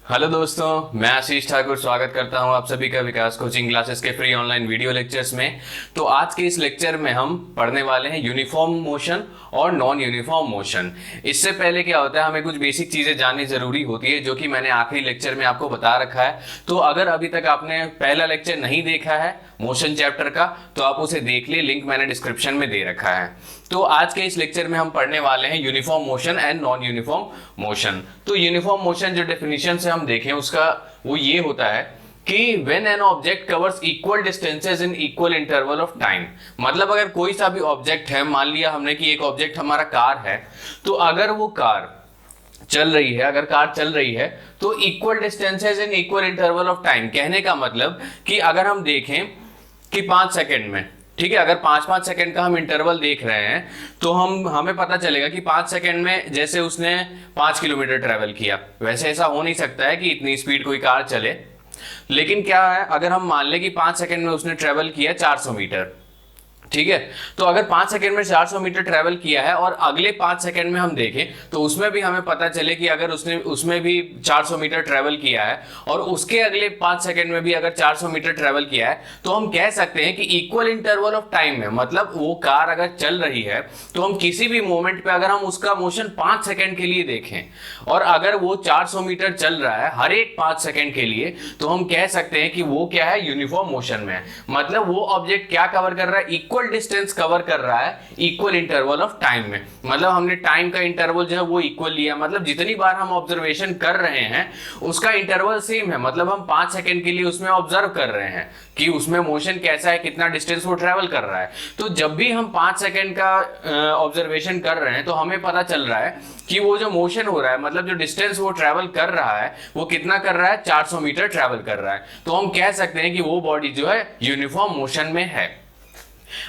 Hello दोस्तों, मैं आशीष ठाकुर स्वागत करता हूं आप सभी का विकास कोचिंग क्लासेस के फ्री ऑनलाइन वीडियो लेक्चर्स में। तो आज के इस लेक्चर में हम पढ़ने वाले हैं यूनिफॉर्म मोशन और नॉन यूनिफॉर्म मोशन। इससे पहले क्या होता है, हमें कुछ बेसिक चीजें जाननी जरूरी होती है जो कि मैंने आखिरी लेक्चर में आपको बता रखा है। तो अगर अभी तक आपने पहला लेक्चर नहीं देखा है मोशन चैप्टर का तो आप उसे देख लिए, लिंक मैंने डिस्क्रिप्शन में दे रखा है। तो आज के इस लेक्चर में हम पढ़ने वाले हैं uniform motion and non uniform motion. तो यूनिफॉर्म मोशन जो डेफिनेशन से हम देखें उसका वो ये होता है कि when an object covers equal distances in equal interval of time, मतलब अगर कोई सा भी ऑब्जेक्ट है, मान लिया हमने कि एक ऑब्जेक्ट हमारा कार है, तो अगर वो कार चल रही है, अगर कार चल रही है तो equal distances in equal interval of time, कहने का मतलब कि अगर हम देखें कि 5 सेकंड में, ठीक है, अगर 5-5 सेकंड का हम इंटरवल देख रहे हैं तो हमें पता चलेगा कि 5 सेकंड में जैसे उसने 5 किलोमीटर ट्रेवल किया, वैसे ऐसा हो नहीं सकता है कि इतनी स्पीड कोई कार चले। लेकिन क्या है, अगर हम मान लें कि 5 सेकंड में उसने ट्रेवल किया 400 मीटर, ठीक है, तो अगर 5 सेकंड में 400 मीटर ट्रेवल किया है और अगले 5 सेकंड में हम देखें तो उसमें भी हमें पता चले कि अगर उसने उसमें भी 400 मीटर ट्रेवल किया है और उसके अगले 5 सेकंड में भी अगर 400 मीटर ट्रेवल किया है, तो हम कह सकते हैं कि इक्वल इंटरवल ऑफ टाइम में, मतलब वो कार अगर चल रही है तो हम किसी भी मोमेंट पे अगर हम उसका मोशन 5 सेकंड के लिए देखें और अगर वो 400 मीटर चल रहा है हर एक 5 सेकंड के लिए, तो हम कह सकते हैं कि वो क्या है, यूनिफॉर्म मोशन में है। मतलब वो ऑब्जेक्ट क्या कवर कर रहा है, इक्वल डिस्टेंस कवर कर रहा है इक्वल इंटरवल ऑफ टाइम में। मतलब हमने टाइम का इंटरवल जो है वो इक्वल लिया, मतलब जितनी बार हम ऑब्जर्वेशन कर रहे हैं उसका इंटरवल सेम है। मतलब हम 5 सेकंड के लिए उसमें ऑब्जर्व कर रहे हैं कि उसमें मोशन कैसा है, कितना डिस्टेंस वो ट्रेवल कर रहा है। तो जब भी हम 5 सेकंड का ऑब्जर्वेशन कर रहे हैं तो हमें पता चल रहा है कि वो जो मोशन हो रहा है, मतलब जो डिस्टेंस वो ट्रेवल कर रहा है वो कितना कर रहा है, 400 मीटर ट्रेवल कर रहा है। तो हम कह सकते हैं कि वो बॉडी जो है यूनिफॉर्म मोशन में है।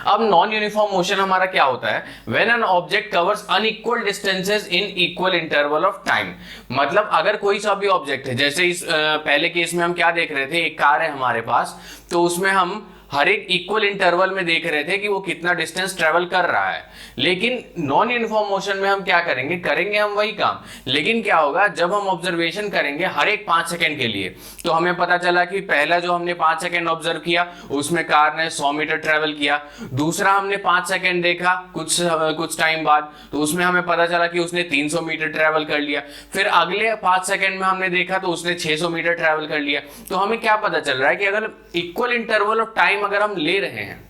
अब नॉन यूनिफॉर्म मोशन हमारा क्या होता है, when an object covers unequal distances in equal interval of time. मतलब अगर कोई सा भी ऑब्जेक्ट है, जैसे इस पहले केस में हम क्या देख रहे थे, एक कार है हमारे पास, तो उसमें हम हर एक इक्वल इंटरवल में देख रहे थे कि वो कितना डिस्टेंस ट्रेवल कर रहा है। लेकिन नॉन यूनिफॉर्म मोशन में हम क्या करेंगे हम वही काम, लेकिन क्या होगा, जब हम ऑब्जर्वेशन करेंगे हर एक 5 सेकंड के लिए, तो हमें पता चला कि पहला जो हमने 5 सेकंड ऑब्जर्व किया उसमें कार ने 100 मीटर ट्रेवल किया। दूसरा हमने 5 सेकंड देखा कुछ टाइम बाद, तो उसमें हमें पता चला कि उसने 300 मीटर ट्रेवल कर लिया। फिर अगले 5 सेकंड में हमने देखा तो उसने 600 मीटर ट्रेवल कर लिया। तो हमें क्या पता चल रहा है कि अगर इक्वल इंटरवल ऑफ टाइम अगर हम ले रहे हैं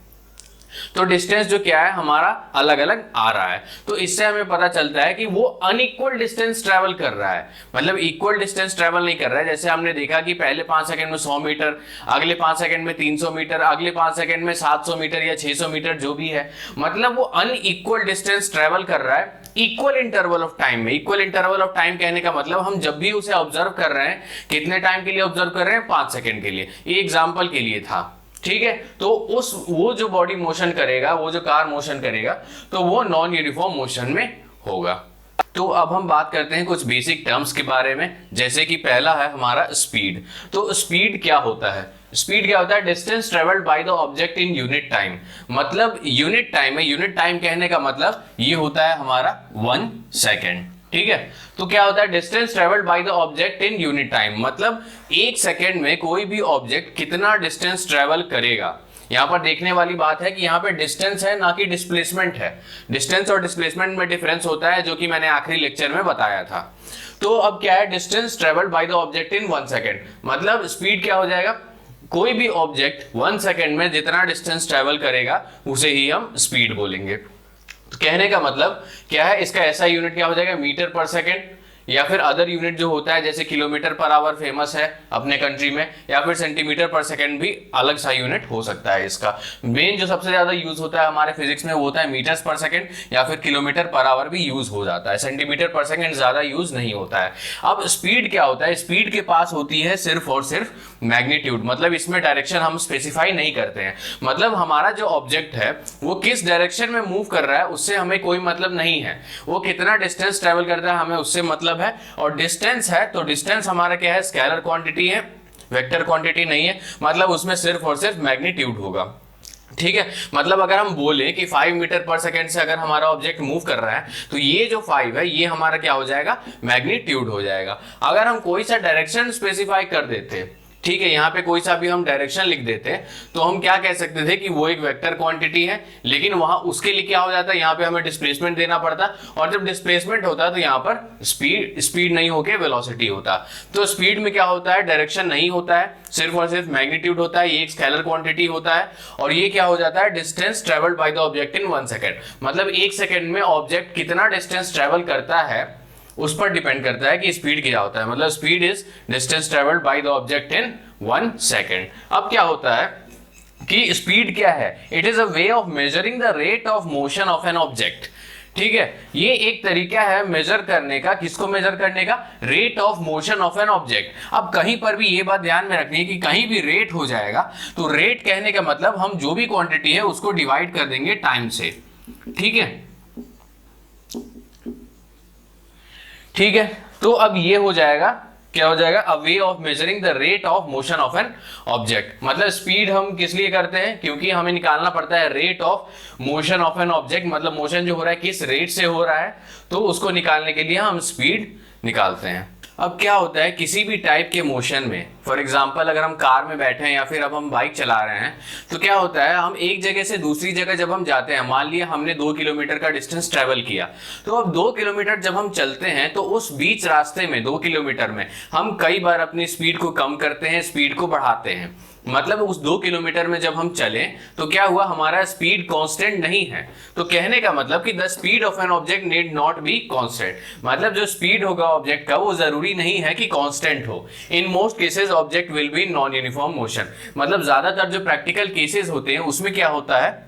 तो डिस्टेंस जो क्या है हमारा अलग अलग आ रहा है। तो इससे हमें पता चलता है कि वो अनइक्वल डिस्टेंस ट्रेवल कर रहा है, मतलब इक्वल डिस्टेंस ट्रेवल नहीं कर रहा है। जैसे हमने देखा कि पहले 5 सेकंड में 100 मीटर, अगले 5 सेकंड में 300 मीटर, अगले 5 सेकंड में 700 मीटर या 600 मीटर जो भी है, मतलब वो अनइक्वल डिस्टेंस ट्रेवल कर रहा है इक्वल इंटरवल ऑफ टाइम में। इक्वल इंटरवल ऑफ टाइम कहने का मतलब हम जब भी उसे ऑब्जर्व कर रहे हैं, कितने टाइम के लिए ऑब्जर्व कर रहे हैं, 5 सेकंड के लिए। ये एग्जांपल के लिए था, ठीक है। तो वो जो बॉडी मोशन करेगा, वो जो कार मोशन करेगा, तो वो नॉन यूनिफॉर्म मोशन में होगा। तो अब हम बात करते हैं कुछ बेसिक टर्म्स के बारे में, जैसे कि पहला है हमारा स्पीड। तो स्पीड क्या होता है, स्पीड क्या होता है, distance travelled by the object in unit time. मतलब यूनिट टाइम है, यूनिट टाइम कहने का मतलब ये होता है हमारा 1 सेकेंड, ठीक है। तो क्या होता है, distance travelled by the object in unit time, मतलब 1 सेकेंड में कोई भी ऑब्जेक्ट कितना डिस्टेंस ट्रेवल करेगा। यहां पर देखने वाली बात है कि यहाँ पे डिस्टेंस है ना कि डिस्प्लेसमेंट है। डिस्टेंस और डिस्प्लेसमेंट में डिफरेंस होता है, जो कि मैंने आखिरी लेक्चर में बताया था। तो अब क्या है, distance travelled by the object in 1 second, मतलब स्पीड क्या हो जाएगा, कोई भी ऑब्जेक्ट 1 सेकेंड में जितना डिस्टेंस ट्रेवल करेगा उसे ही हम स्पीड बोलेंगे। तो कहने का मतलब क्या है, इसका ऐसा यूनिट क्या हो जाएगा, मीटर पर सेकेंड, या फिर अदर यूनिट जो होता है जैसे किलोमीटर पर आवर फेमस है अपने कंट्री में, या फिर सेंटीमीटर पर सेकंड भी अलग सा यूनिट हो सकता है। इसका मेन जो सबसे ज्यादा यूज होता है हमारे फिजिक्स में वो होता है मीटर्स पर सेकंड, या फिर किलोमीटर पर आवर भी यूज हो जाता है, सेंटीमीटर पर सेकंड ज्यादा यूज नहीं होता है। अब स्पीड क्या होता है, स्पीड के पास होती है सिर्फ और सिर्फ मैग्नीट्यूड, मतलब इसमें डायरेक्शन हम स्पेसिफाई नहीं करते हैं। मतलब हमारा जो ऑब्जेक्ट है वो किस डायरेक्शन में मूव कर रहा है उससे हमें कोई मतलब नहीं है, वो कितना डिस्टेंस ट्रेवल करता है हमें उससे मतलब है। और डिस्टेंस है तो डिस्टेंस हमारा क्या है, स्केलर क्वांटिटी है, वेक्टर क्वांटिटी नहीं है, मतलब उसमें सिर्फ और सिर्फ मैग्नीट्यूड होगा। ठीक है, मतलब अगर हम बोले कि 5 मीटर पर सेकेंड से अगर हमारा ऑब्जेक्ट मूव कर रहा है तो ये जो 5 है ये हमारा क्या हो जाएगा, मैग्नीट्यूड हो जाएगा। अगर हम कोई सा डायरेक्शन स्पेसिफाई कर देते, ठीक है, यहाँ पे कोई सा भी हम डायरेक्शन लिख देते तो हम क्या कह सकते थे कि वो एक वेक्टर क्वांटिटी है, लेकिन वहां उसके लिए क्या हो जाता है, यहाँ पे हमें डिस्प्लेसमेंट देना पड़ता, और जब डिस्प्लेसमेंट होता तो यहाँ पर स्पीड नहीं होके वेलोसिटी होता। तो स्पीड में क्या होता है, डायरेक्शन नहीं होता है, सिर्फ और सिर्फ मैग्नीट्यूड होता है, ये एक स्केलर क्वांटिटी होता है। और ये क्या हो जाता है, distance travelled by the object in 1 second, मतलब 1 सेकेंड में ऑब्जेक्ट कितना डिस्टेंस ट्रेवल करता है उस पर डिपेंड करता है कि स्पीड क्या होता है, मतलब speed is distance travelled by the object in 1 second. अब क्या होता है कि स्पीड क्या है, it is a way of measuring the rate of motion of an object. ठीक है, ये एक तरीका है मेजर करने का, किसको मेजर करने का, rate of motion of an object. अब कहीं पर भी ये बात ध्यान में रखनी है कि कहीं भी रेट हो जाएगा तो रेट कहने का मतलब हम जो भी क्वांटिटी है उसको डिवाइड कर देंगे टाइम से। ठीक है, ठीक है, तो अब ये हो जाएगा, क्या हो जाएगा, a way of measuring the rate of motion of an object. मतलब स्पीड हम किस लिए करते हैं, क्योंकि हमें निकालना पड़ता है rate of motion of an object, मतलब मोशन जो हो रहा है किस रेट से हो रहा है, तो उसको निकालने के लिए हम स्पीड निकालते हैं। अब क्या होता है किसी भी टाइप के मोशन में, फॉर एग्जाम्पल अगर हम कार में बैठे हैं या फिर अब हम बाइक चला रहे हैं, तो क्या होता है हम एक जगह से दूसरी जगह जब हम जाते हैं, मान लिया हमने 2 किलोमीटर का डिस्टेंस ट्रेवल किया, तो अब 2 किलोमीटर जब हम चलते हैं तो उस बीच रास्ते में 2 किलोमीटर में हम कई बार अपनी स्पीड को कम करते हैं, स्पीड को बढ़ाते हैं। मतलब उस 2 किलोमीटर में जब हम चले तो क्या हुआ, हमारा स्पीड कांस्टेंट नहीं है। तो कहने का मतलब कि the speed of an object need not be constant, मतलब जो स्पीड होगा ऑब्जेक्ट का वो जरूरी नहीं है कि कांस्टेंट हो। In most cases object will be non uniform motion, मतलब ज्यादातर जो प्रैक्टिकल केसेस होते हैं उसमें क्या होता है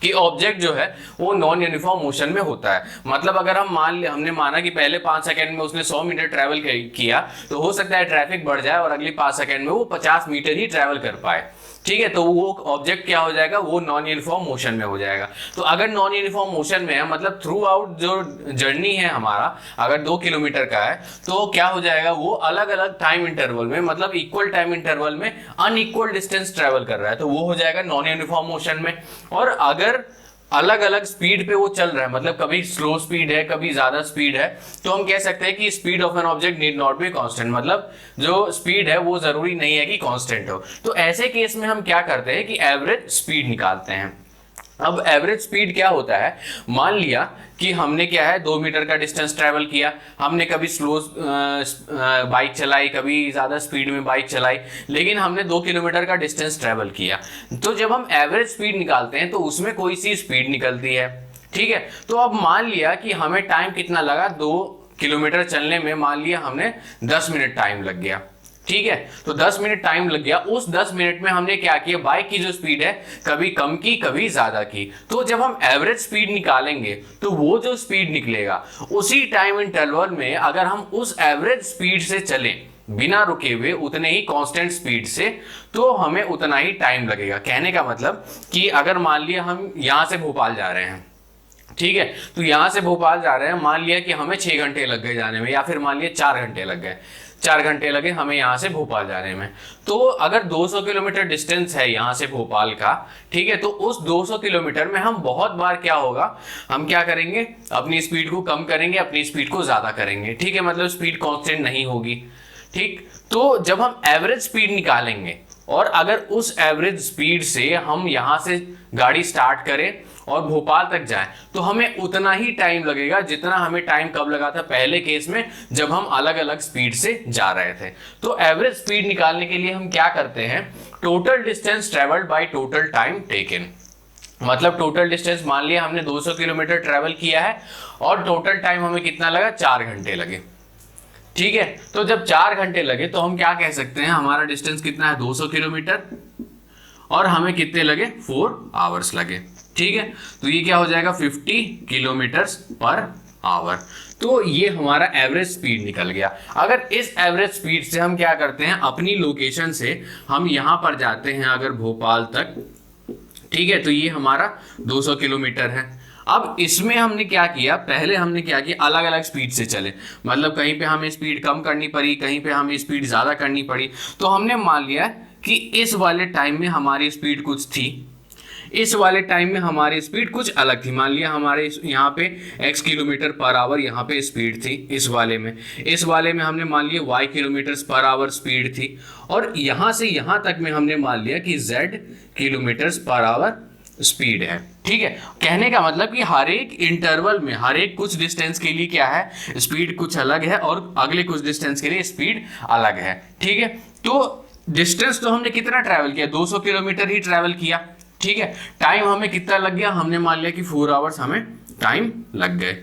कि ऑब्जेक्ट जो है वो नॉन यूनिफॉर्म मोशन में होता है। मतलब अगर हम हमने माना कि पहले 5 सेकंड में उसने 100 मीटर ट्रैवल किया, तो हो सकता है ट्रैफिक बढ़ जाए और अगले 5 सेकंड में वो 50 मीटर ही ट्रैवल कर पाए। ठीक है, तो वो ऑब्जेक्ट क्या हो जाएगा, वो नॉन यूनिफॉर्म मोशन में हो जाएगा। तो अगर नॉन यूनिफॉर्म मोशन में है, मतलब थ्रू आउट जो जर्नी है हमारा अगर 2 किलोमीटर का है, तो क्या हो जाएगा, वो अलग अलग टाइम इंटरवल में, मतलब इक्वल टाइम इंटरवल में अनइक्वल डिस्टेंस ट्रेवल कर रहा है, तो वो हो जाएगा नॉन यूनिफॉर्म मोशन में। और अगर अलग अलग स्पीड पे वो चल रहा है, मतलब कभी स्लो स्पीड है कभी ज्यादा स्पीड है, तो हम कह सकते हैं कि speed of an object need not be constant, मतलब जो स्पीड है वो जरूरी नहीं है कि कांस्टेंट हो। तो ऐसे केस में हम क्या करते हैं कि एवरेज स्पीड निकालते हैं। अब एवरेज स्पीड क्या होता है, मान लिया कि हमने क्या है 2 मीटर का डिस्टेंस ट्रेवल किया, हमने कभी स्लो बाइक चलाई कभी ज्यादा स्पीड में बाइक चलाई, लेकिन हमने 2 किलोमीटर का डिस्टेंस ट्रेवल किया। तो जब हम एवरेज स्पीड निकालते हैं तो उसमें कोई सी स्पीड निकलती है। ठीक है, तो अब मान लिया कि हमें टाइम कितना लगा, 2 किलोमीटर चलने में मान लिया हमने 10 मिनट टाइम लग गया। ठीक है, तो 10 मिनट टाइम लग गया, उस 10 मिनट में हमने क्या किया, बाइक की जो स्पीड है कभी कम की कभी ज्यादा की। तो जब हम एवरेज स्पीड निकालेंगे तो वो जो स्पीड निकलेगा उसी टाइम इंटरवल में अगर हम उस एवरेज स्पीड से चलें बिना रुके हुए उतने ही कांस्टेंट स्पीड से, तो हमें उतना ही टाइम लगेगा। कहने का मतलब कि अगर मान लिया हम यहां से भोपाल जा रहे हैं, ठीक है, तो यहां से भोपाल जा रहे हैं, मान लिया कि हमें 6 घंटे लग गए जाने में, या फिर मान लिया 4 घंटे लग गए, 4 घंटे लगे हमें यहाँ से भोपाल जाने में। तो अगर 200 किलोमीटर डिस्टेंस है यहाँ से भोपाल का, ठीक है, तो उस 200 किलोमीटर में हम बहुत बार क्या होगा, हम क्या करेंगे, अपनी स्पीड को कम करेंगे, अपनी स्पीड को ज्यादा करेंगे। ठीक है, मतलब स्पीड कांस्टेंट नहीं होगी। ठीक, तो जब हम एवरेज स्पीड निकालेंगे और अगर उस एवरेज स्पीड से हम यहाँ से गाड़ी स्टार्ट करें और भोपाल तक जाएं, तो हमें उतना ही टाइम लगेगा जितना हमें टाइम कब लगा था पहले केस में जब हम अलग अलग स्पीड से जा रहे थे। तो एवरेज स्पीड निकालने के लिए हम क्या करते हैं, total distance travelled by total time taken, मतलब टोटल डिस्टेंस मान लिया हमने 200 किलोमीटर ट्रेवल किया है और टोटल टाइम हमें कितना लगा, 4 घंटे लगे। ठीक है, तो जब 4 घंटे लगे तो हम क्या कह सकते हैं, हमारा डिस्टेंस कितना है 200 किलोमीटर और हमें कितने लगे, 4 आवर्स लगे। ठीक है, तो ये क्या हो जाएगा 50 किलोमीटर पर आवर। तो ये हमारा एवरेज स्पीड निकल गया। अगर इस एवरेज स्पीड से हम क्या करते हैं, अपनी लोकेशन से हम यहां पर जाते हैं अगर भोपाल तक, ठीक है, तो ये हमारा 200 किलोमीटर है। अब इसमें हमने क्या किया, पहले हमने क्या किया, अलग अलग स्पीड से चले, मतलब कहीं पे हमें स्पीड कम करनी पड़ी, कहीं पे हमें स्पीड ज्यादा करनी पड़ी। तो हमने मान लिया कि इस वाले टाइम में हमारी स्पीड कुछ थी, इस वाले टाइम में हमारी स्पीड कुछ अलग थी। मान लिया हमारे यहाँ पे x किलोमीटर पर आवर यहाँ पे स्पीड थी, इस वाले में हमने मान लिया y kilometre per hour speed थी, और यहाँ से यहाँ तक में हमने मान लिया कि z kilometre per hour speed है। ठीक है, कहने का मतलब कि हर एक इंटरवल में, हर एक कुछ डिस्टेंस के लिए क्या है, स्पीड कुछ अलग है और अगले कुछ डिस्टेंस के लिए स्पीड अलग है। ठीक है, तो डिस्टेंस तो हमने कितना ट्रैवल किया, 200 किलोमीटर ही ट्रैवल किया। ठीक है, टाइम हमें कितना लग गया, हमने मान लिया कि 4 आवर्स हमें टाइम लग गए।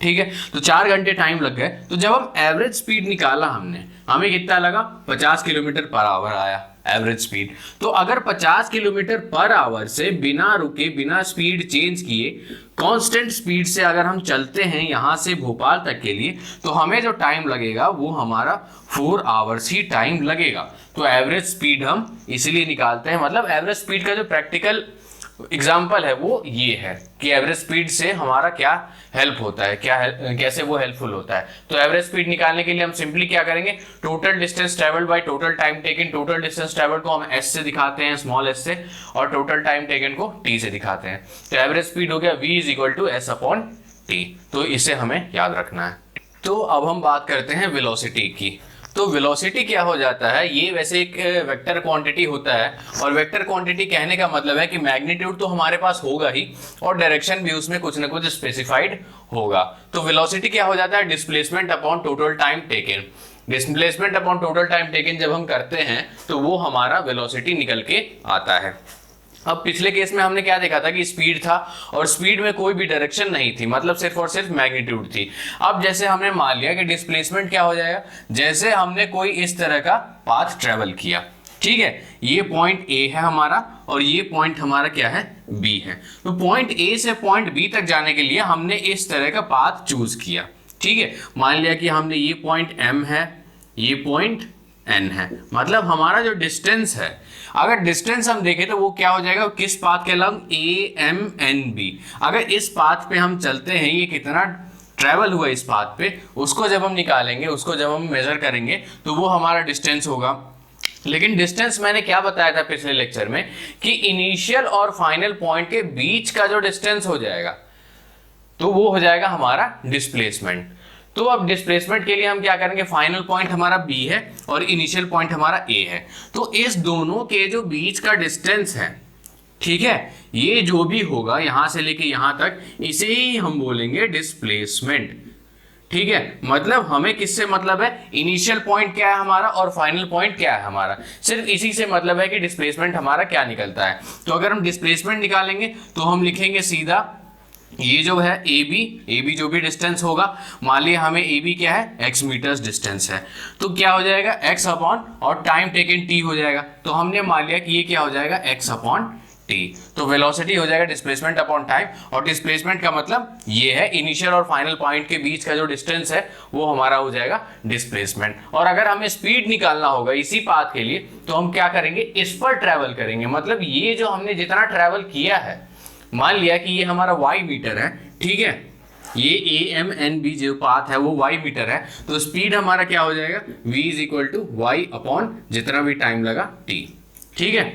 ठीक है, तो 4 घंटे टाइम लग गए। तो जब हम एवरेज स्पीड निकाला हमने, हमें कितना लगा, 50 किलोमीटर पर आवर आया एवरेज स्पीड। तो अगर 50 किलोमीटर पर आवर से बिना रुके, बिना स्पीड चेंज किए, कांस्टेंट स्पीड से अगर हम चलते हैं यहाँ से भोपाल तक के लिए, तो हमें जो टाइम लगेगा वो हमारा 4 आवर्स ही टाइम लगेगा। तो एवरेज स्पीड हम इसलिए निकालते हैं, मतलब एवरेज स्पीड का जो प्रैक्टिकल एग्जाम्पल है वो ये है कि एवरेज स्पीड से हमारा क्या हेल्प होता है, कैसे वो हेल्पफुल होता है। तो एवरेज स्पीड निकालने के लिए हम सिंपली क्या करेंगे, total distance travelled by total time taken. Total distance travelled को हम s से दिखाते हैं, स्मॉल s से, और टोटल टाइम टेकन को t से दिखाते हैं। तो एवरेज स्पीड हो गया v = s/t। तो इसे हमें याद रखना है। तो अब हम बात करते हैं वेलोसिटी की। तो वेलोसिटी क्या हो जाता है, ये वैसे एक वेक्टर क्वांटिटी होता है, और वेक्टर क्वांटिटी कहने का मतलब है कि मैग्नीट्यूड तो हमारे पास होगा ही, और डायरेक्शन भी उसमें कुछ ना कुछ स्पेसिफाइड होगा। तो वेलोसिटी क्या हो जाता है, displacement upon total time taken. Displacement upon total time taken जब हम करते हैं तो वो हमारा वेलोसिटी निकल के आता है। अब पिछले केस में हमने क्या देखा था कि स्पीड था, और स्पीड में कोई भी डायरेक्शन नहीं थी, मतलब सिर्फ और सिर्फ मैग्नीट्यूड थी। अब जैसे हमने मान लिया कि डिस्प्लेसमेंट क्या हो जाएगा, जैसे हमने कोई इस तरह का पाथ ट्रेवल किया। ठीक है, ये पॉइंट ए है हमारा, और ये पॉइंट हमारा क्या है, बी है। तो पॉइंट ए से पॉइंट बी तक जाने के लिए हमने इस तरह का पाथ चूज किया। ठीक है, मान लिया कि हमने ये पॉइंट एम है, ये पॉइंट एन है, मतलब हमारा जो डिस्टेंस है, अगर डिस्टेंस हम देखें तो वो क्या हो जाएगा, किस पाथ के अलॉन्ग, AMNB। अगर इस पाथ पे हम चलते हैं, ये कितना ट्रेवल हुआ इस पाथ पे, उसको जब हम निकालेंगे, उसको जब हम मेजर करेंगे, तो वो हमारा डिस्टेंस होगा। लेकिन डिस्टेंस मैंने क्या बताया था पिछले लेक्चर में, कि इनिशियल और फाइनल पॉइंट के बीच का जो डिस्टेंस हो जाएगा, तो वो हो जाएगा हमारा डिस्प्लेसमेंट। तो अब डिस्प्लेसमेंट के लिए हम क्या करेंगे, फाइनल पॉइंट हमारा बी है और इनिशियल पॉइंट हमारा ए है। तो इस दोनों के जो बीच का डिस्टेंस है, ठीक है, ये जो भी होगा यहां से लेके यहां तक, इसे ही हम बोलेंगे डिस्प्लेसमेंट। ठीक है, मतलब हमें किससे मतलब है, इनिशियल पॉइंट क्या है हमारा और फाइनल पॉइंट क्या है हमारा, सिर्फ इसी से मतलब है कि डिस्प्लेसमेंट हमारा क्या निकलता है। तो अगर हम डिस्प्लेसमेंट निकालेंगे तो हम लिखेंगे सीधा, ये जो है ए बी जो भी डिस्टेंस होगा, मान लिया हमें ए बी क्या है, x मीटर्स डिस्टेंस है, तो क्या हो जाएगा, x अपॉन और टाइम टेकन t हो जाएगा। तो हमने मान लिया कि ये क्या हो जाएगा, x अपॉन t। तो वेलोसिटी हो जाएगा डिस्प्लेसमेंट अपॉन टाइम, और डिस्प्लेसमेंट का मतलब ये है इनिशियल और फाइनल पॉइंट के बीच का जो डिस्टेंस है वो हमारा हो जाएगा डिस्प्लेसमेंट। और अगर हमें स्पीड निकालना होगा इसी पाथ के लिए, तो हम क्या करेंगे, इस पर ट्रेवल करेंगे। मतलब ये जो हमने जितना ट्रेवल किया है, मान लिया कि ये हमारा y मीटर है, ठीक है, ये AMNB जो पाथ है वो y मीटर है, तो स्पीड हमारा क्या हो जाएगा, v = y अपॉन जितना भी टाइम लगा t। ठीक है,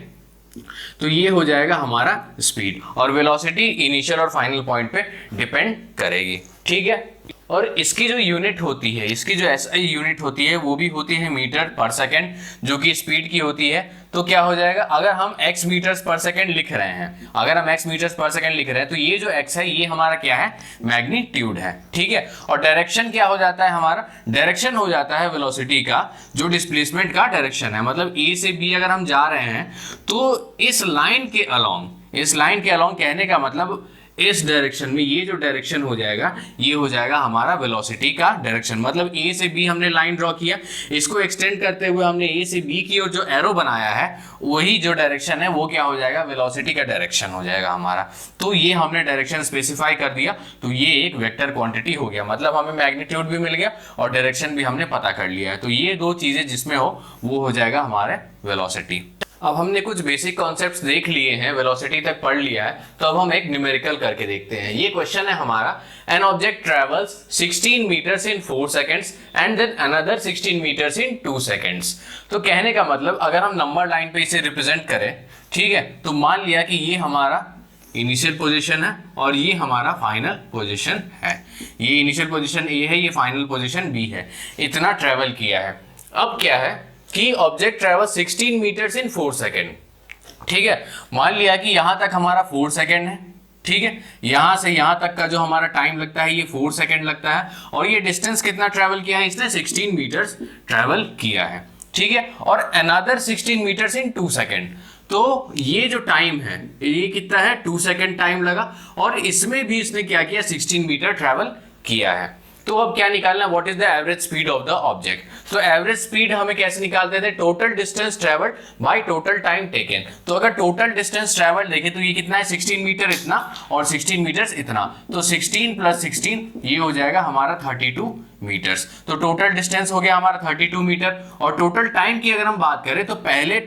तो ये हो जाएगा हमारा स्पीड, और वेलोसिटी इनिशियल और फाइनल पॉइंट पे डिपेंड करेगी। ठीक है, और इसकी जो यूनिट होती है, इसकी जो SI यूनिट होती है वो भी होती है मीटर पर सेकेंड, जो कि स्पीड की होती है। तो क्या हो जाएगा, अगर हम x मीटर्स पर सेकेंड लिख रहे हैं, अगर हम x मीटर्स पर सेकेंड लिख रहे हैं, तो ये जो x है ये हमारा क्या है, मैग्नीट्यूड है। ठीक है, और डायरेक्शन क्या हो जाता है हमारा, डायरेक्शन हो जाता है वेलोसिटी का जो डिस्प्लेसमेंट का डायरेक्शन है। मतलब A से B अगर हम जा रहे हैं, तो इस लाइन के अलॉन्ग कहने का मतलब इस डायरेक्शन में, ये जो डायरेक्शन हो जाएगा ये हो जाएगा हमारा वेलोसिटी का डायरेक्शन। मतलब A से B हमने लाइन ड्रॉ किया, इसको एक्सटेंड करते हुए हमने A से B की ओर जो एरो बनाया है, वही जो डायरेक्शन है वो क्या हो जाएगा, वेलोसिटी का डायरेक्शन हो जाएगा हमारा। तो ये हमने डायरेक्शन स्पेसिफाई कर दिया, तो ये एक वेक्टर क्वांटिटी हो गया। मतलब हमें मैग्नीट्यूड भी मिल गया और डायरेक्शन भी हमने पता कर लिया है। तो ये दो चीजें जिसमें हो वो हो जाएगा हमारे वेलोसिटी। अब हमने कुछ बेसिक कॉन्सेप्ट्स देख लिए हैं, वेलोसिटी तक पढ़ लिया है, तो अब हम एक न्यूमेरिकल करके देखते हैं। ये क्वेश्चन है हमारा, an object travels 16 metres in 4 seconds and then another 16 metres in 2 seconds. तो कहने का मतलब अगर हम नंबर लाइन पे इसे रिप्रेजेंट करें, ठीक है, तो मान लिया कि ये हमारा इनिशियल पोजीशन है और ये हमारा फाइनल पोजीशन है। ये इनिशियल पोजीशन ए है, ये फाइनल पोजीशन बी है। इतना ट्रेवल किया है। अब क्या है कि object travel 16 metres in 4 second, ठीक है। मान लिया कि यहां तक हमारा 4 सेकेंड है, ठीक है। यहां से यहां तक का जो हमारा टाइम लगता है ये 4 सेकेंड लगता है, और ये डिस्टेंस कितना ट्रेवल किया है इसने, 16 मीटर्स ट्रेवल किया है, ठीक है। और अनदर 16 मीटर्स इन 2 सेकेंड, तो ये जो टाइम है ये कितना है, 2 सेकेंड टाइम लगा, और इसमें भी इसने क्या किया, 16 मीटर ट्रेवल किया है। तो अब क्या निकालना, what is the average speed of the object. तो एवरेज स्पीड हमें कैसे निकालते थे, total distance travelled by total time taken. तो अगर टोटल डिस्टेंस ट्रेवल्ड देखें तो ये कितना है, 16 मीटर इतना और 16 मीटर्स इतना, तो 16 प्लस 16 ये हो जाएगा हमारा 32 मीटर्स। तो टोटल डिस्टेंस हो गया हमारा 32 मीटर। और टोटल टाइम की अगर हम बात करें तो पहले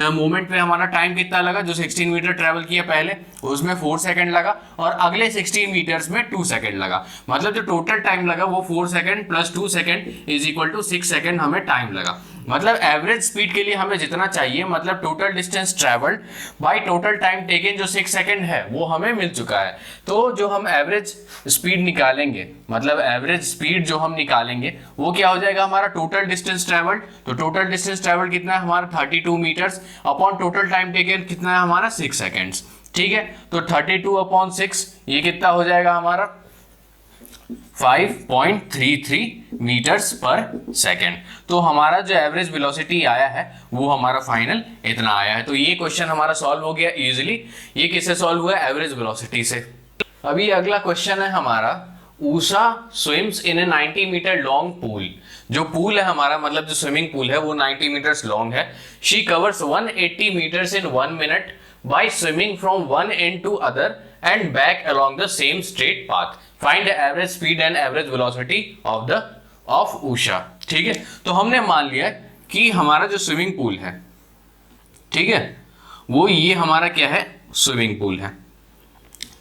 मोमेंट पे हमारा टाइम कितना लगा, जो 16 मीटर ट्रेवल किया पहले उसमें 4 सेकंड लगा, और अगले 16 मीटर्स में 2 सेकंड लगा। मतलब जो टोटल टाइम लगा वो 4 second plus 2 second is equal to 6 second हमें टाइम लगा। मतलब एवरेज स्पीड के लिए हमें जितना चाहिए, मतलब total distance travelled by total time taken जो 6 सेकंड है वो हमें मिल चुका है। तो जो हम एवरेज स्पीड निकालेंगे, मतलब एवरेज स्पीड जो हम निकालेंगे वो क्या हो जाएगा हमारा, टोटल डिस्टेंस ट्रेवल्ड। तो टोटल डिस्टेंस ट्रेवल्ड कितना है हमारा, 32 metres upon total time taken कितना है हमारा, 6 सेकेंड्स, ठीक है। तो 32 अपॉन 6 ये कितना हो जाएगा हमारा, 5.33 मीटर्स पर सेकेंड। तो हमारा जो एवरेज वेलोसिटी आया है वो हमारा फाइनल इतना आया है। तो ये क्वेश्चन हमारा सॉल्व हो गया इजीली। ये किससे सॉल्व हुआ, एवरेज वेलोसिटी से। अभी अगला क्वेश्चन है हमारा, Usha swims in a 90 metre long pool. जो पूल है हमारा, मतलब जो स्विमिंग पूल है वो 90 मीटर्स लॉन्ग है। She covers 180 metres in 1 minute by swimming from one end to other end back along the same straight path. Find the average speed and average velocity of Usha, ठीक है। तो हमने मान लिया कि हमारा जो स्विमिंग पूल है, ठीक है, वो ये हमारा क्या है, स्विमिंग पूल है,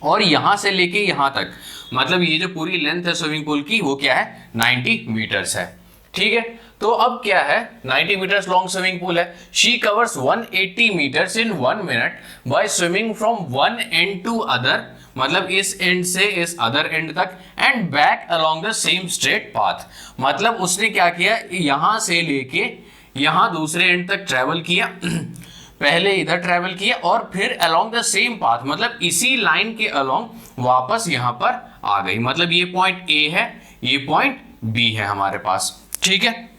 और यहां से लेके यहां तक, मतलब ये जो पूरी लेंथ है स्विमिंग पूल की वो क्या है, 90 मीटर्स है, ठीक है। तो अब क्या है, 90 मीटर्स लॉन्ग स्विमिंग पूल है। She covers 180 metres in 1 minute by swimming from one end to other, मतलब इस एंड से इस अदर एंड तक, and back along the same straight path. मतलब उसने क्या किया, यहां से लेके यहां दूसरे एंड तक ट्रेवल किया, पहले इधर ट्रेवल किया और फिर अलोंग द सेम पाथ, मतलब इसी लाइन के अलोंग वापस यहां पर आ गई। मतलब ये पॉइंट ए है, ये पॉइंट बी है हमारे पास, ठीक है।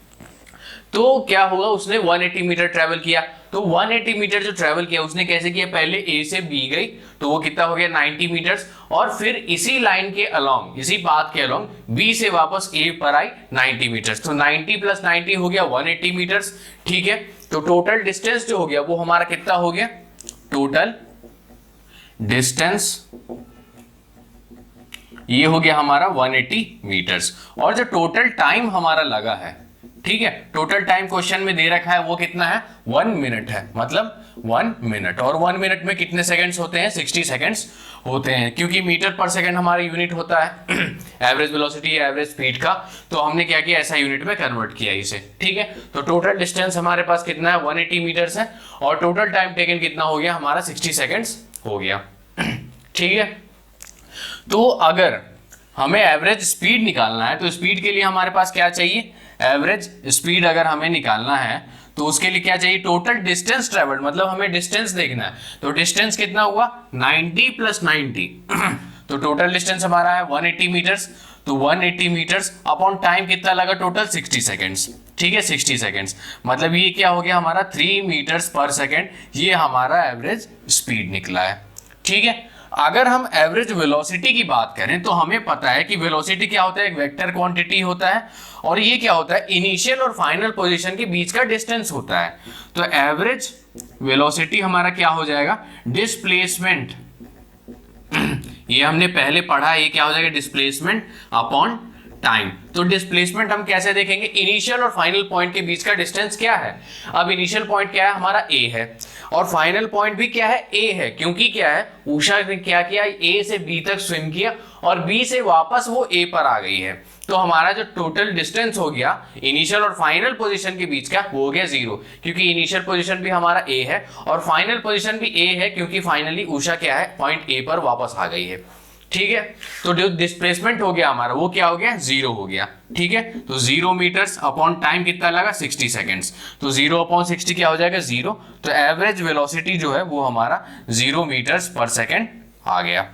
तो क्या हुआ, उसने 180 मीटर ट्रेवल किया। तो 180 मीटर जो ट्रेवल किया उसने कैसे किया, पहले ए से बी गई, तो वो कितना हो गया, 90 मीटर्स, और फिर इसी लाइन के अलोंग, इसी पाथ के अलोंग बी से वापस ए पर आई 90 मीटर्स। तो 90 प्लस 90 हो गया 180 मीटर्स, ठीक है। तो टोटल डिस्टेंस जो हो गया वो हमारा कितना हो गया, टोटल डिस्टेंस ये हो गया हमारा 180 मीटर्स। और जो टोटल टाइम हमारा लगा है, ठीक है, टोटल टाइम क्वेश्चन में दे रखा है वो कितना है, 1 मिनट है, मतलब 1 मिनट। और 1 मिनट में कितने सेकंड्स होते हैं, 60 सेकंड्स होते हैं, क्योंकि मीटर पर सेकंड हमारा यूनिट होता है एवरेज वेलोसिटी एवरेज स्पीड का। तो हमने क्या किया, ऐसा यूनिट में कन्वर्ट किया इसे, ठीक है। तो टोटल डिस्टेंस हमारे पास कितना है, 180 मीटर्स है, और टोटल टाइम टेकन कितना हो गया हमारा, 60 सेकेंड्स हो गया, ठीक है। तो अगर हमें एवरेज स्पीड निकालना है तो स्पीड के लिए हमारे पास क्या चाहिए, एवरेज स्पीड अगर हमें निकालना है तो उसके लिए क्या चाहिए, टोटल डिस्टेंस ट्रेवल्ड, मतलब हमें डिस्टेंस देखना है। तो डिस्टेंस कितना हुआ, 90 प्लस 90 तो टोटल डिस्टेंस हमारा है 180 मीटर्स। तो 180 मीटर्स अपॉन टाइम कितना लगा, टोटल 60 सेकेंड्स, ठीक है, 60 सेकेंड्स। मतलब ये क्या हो गया हमारा, 3 मीटर्स पर सेकेंड, ये हमारा एवरेज स्पीड निकला है, ठीक है। अगर हम एवरेज वेलोसिटी की बात करें तो हमें पता है कि वेलोसिटी क्या होता है, एक वेक्टर क्वांटिटी होता है, और ये क्या होता है, इनिशियल और फाइनल पोजीशन के बीच का डिस्टेंस होता है। तो एवरेज वेलोसिटी हमारा क्या हो जाएगा, डिस्प्लेसमेंट ये हमने पहले पढ़ा, ये क्या हो जाएगा, डिस्प्लेसमेंट अपॉन टाइम। तो डिस्प्लेसमेंट हम कैसे देखेंगे, इनिशियल और फाइनल पॉइंट के बीच का डिस्टेंस क्या है। अब इनिशियल पॉइंट क्या है हमारा ए है और फाइनल पॉइंट भी क्या है ए है, क्योंकि क्या है उषा ने क्या किया, ए से बी तक स्विम किया और बी से वापस वो ए पर आ गई है। तो हमारा जो टोटल डिस्टेंस हो गया इनिशियल और फाइनल पोजीशन के बीच का वो हो गया 0, क्योंकि इनिशियल पोजीशन भी हमारा ए है और फाइनल पोजीशन भी ए है, क्योंकि फाइनली उषा क्या है पॉइंट ए पर वापस आ गई है। ठीक है, तो जो डिस्प्लेसमेंट हो गया हमारा वो क्या हो गया, 0 हो गया। ठीक है, तो 0 मीटर्स अपॉन टाइम कितना लगा, 60 सेकेंड्स। तो 0 अपॉन 60 क्या हो जाएगा, 0। तो एवरेज वेलोसिटी जो है वो हमारा 0 मीटर्स पर सेकेंड आ गया।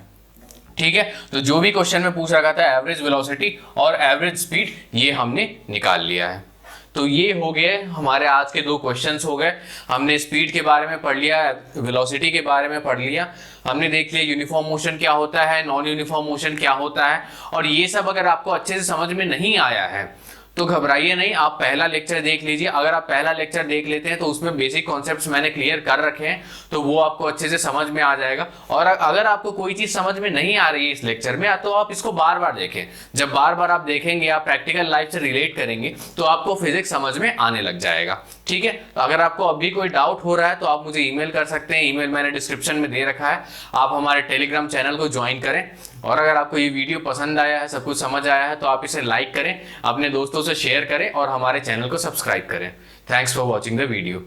ठीक है, तो जो भी क्वेश्चन में पूछ रखा था एवरेज वेलोसिटी और एवरेज स्पीड ये हमने निकाल लिया है। तो ये हो गए हमारे आज के 2 क्वेश्चंस हो गए। हमने स्पीड के बारे में पढ़ लिया, वेलोसिटी के बारे में पढ़ लिया, हमने देख लिया यूनिफॉर्म मोशन क्या होता है, नॉन यूनिफॉर्म मोशन क्या होता है। और ये सब अगर आपको अच्छे से समझ में नहीं आया है तो घबराइए नहीं, आप पहला लेक्चर देख लीजिए। अगर आप पहला लेक्चर देख लेते हैं तो उसमें बेसिक कॉन्सेप्ट्स मैंने क्लियर कर रखे हैं, तो वो आपको अच्छे से समझ में आ जाएगा। और अगर आपको कोई चीज समझ में नहीं आ रही है इस लेक्चर में तो आप इसको बार बार देखें। जब बार बार आप देखेंगे, आप प्रैक्टिकल लाइफ से रिलेट करेंगे तो आपको फिजिक्स समझ में आने लग जाएगा। ठीक है, तो अगर आपको अभी कोई डाउट हो रहा है तो आप मुझे ईमेल कर सकते हैं, ईमेल मैंने डिस्क्रिप्शन में दे रखा है। आप हमारे टेलीग्राम चैनल को ज्वाइन करें और अगर आपको ये वीडियो पसंद आया है, सब कुछ समझ आया है, तो आप इसे लाइक करें, अपने दोस्तों से शेयर करें और हमारे चैनल को सब्सक्राइब करें। Thanks for watching the video.